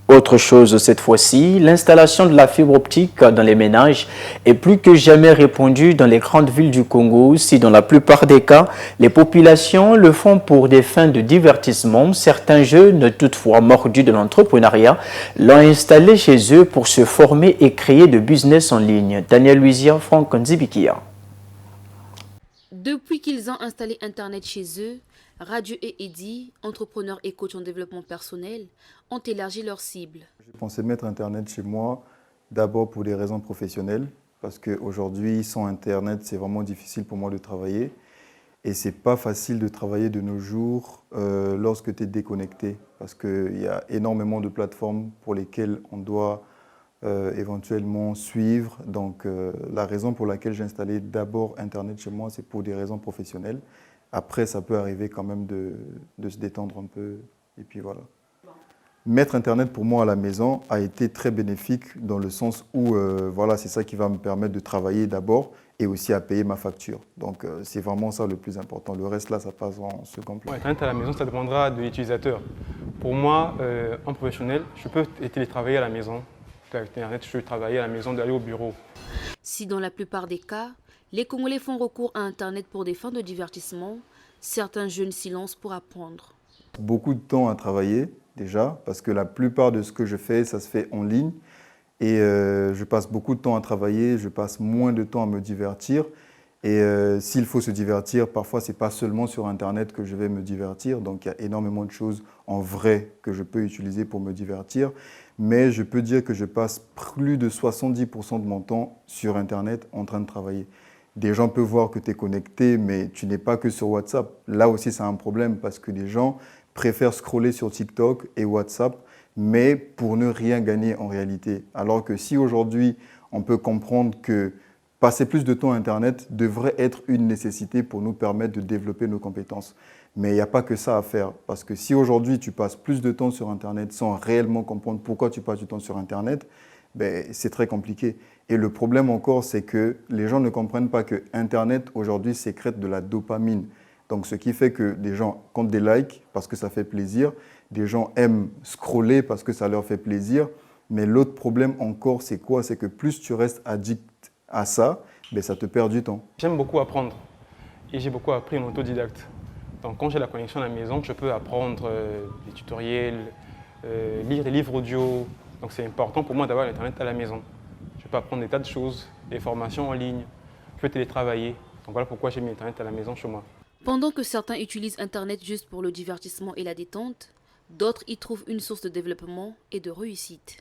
Autre chose cette fois-ci, l'installation de la fibre optique dans les ménages est plus que jamais répandue dans les grandes villes du Congo. Si dans la plupart des cas, les populations le font pour des fins de divertissement, certains jeunes, toutefois mordus de l'entrepreneuriat, l'ont installé chez eux pour se former et créer de business en ligne. Daniel Luizia, Franck Nzibikia. Depuis qu'ils ont installé Internet chez eux, Radio et Eddy, entrepreneurs et coachs en développement personnel, ont élargi leur cible. Je pensais mettre Internet chez moi d'abord pour des raisons professionnelles, parce qu'aujourd'hui, sans Internet, c'est vraiment difficile pour moi de travailler. Et c'est pas facile de travailler de nos jours lorsque tu es déconnecté, parce qu'il y a énormément de plateformes pour lesquelles on doit éventuellement suivre. Donc la raison pour laquelle j'ai installé d'abord Internet chez moi, c'est pour des raisons professionnelles. Après, ça peut arriver quand même de se détendre un peu, et puis voilà. Mettre Internet pour moi à la maison a été très bénéfique dans le sens où voilà, c'est ça qui va me permettre de travailler d'abord et aussi à payer ma facture. Donc c'est vraiment ça le plus important. Le reste là, ça passe en second plan. Internet à la maison, ça dépendra de l'utilisateur. Pour moi, en professionnel, je peux télétravailler à la maison. Avec Internet, je peux travailler à la maison, d'aller au bureau. Si dans la plupart des cas, les Congolais font recours à Internet pour des fins de divertissement, certains jeunes s'y lancent pour apprendre. Beaucoup de temps à travailler déjà, parce que la plupart de ce que je fais, ça se fait en ligne. Et je passe beaucoup de temps à travailler, je passe moins de temps à me divertir. Et s'il faut se divertir, parfois, ce n'est pas seulement sur Internet que je vais me divertir. Donc, il y a énormément de choses en vrai que je peux utiliser pour me divertir. Mais je peux dire que je passe plus de 70% de mon temps sur Internet en train de travailler. Des gens peuvent voir que tu es connecté, mais tu n'es pas que sur WhatsApp. Là aussi, c'est un problème parce que les gens préfèrent scroller sur TikTok et WhatsApp, mais pour ne rien gagner en réalité. Alors que si aujourd'hui, on peut comprendre que passer plus de temps à Internet devrait être une nécessité pour nous permettre de développer nos compétences. Mais il n'y a pas que ça à faire. Parce que si aujourd'hui, tu passes plus de temps sur Internet sans réellement comprendre pourquoi tu passes du temps sur Internet, ben, c'est très compliqué. Et le problème encore, c'est que les gens ne comprennent pas que Internet, aujourd'hui, sécrète de la dopamine. Donc, ce qui fait que des gens comptent des likes parce que ça fait plaisir, des gens aiment scroller parce que ça leur fait plaisir. Mais l'autre problème encore, c'est quoi? C'est que plus tu restes addict à ça, ben, ça te perd du temps. J'aime beaucoup apprendre et j'ai beaucoup appris en autodidacte. Donc, quand j'ai la connexion à la maison, je peux apprendre des tutoriels, lire des livres audio. Donc, c'est important pour moi d'avoir Internet à la maison. Je peux apprendre des tas de choses, des formations en ligne, je peux télétravailler. Donc, voilà pourquoi j'ai mis Internet à la maison chez moi. Pendant que certains utilisent Internet juste pour le divertissement et la détente, d'autres y trouvent une source de développement et de réussite.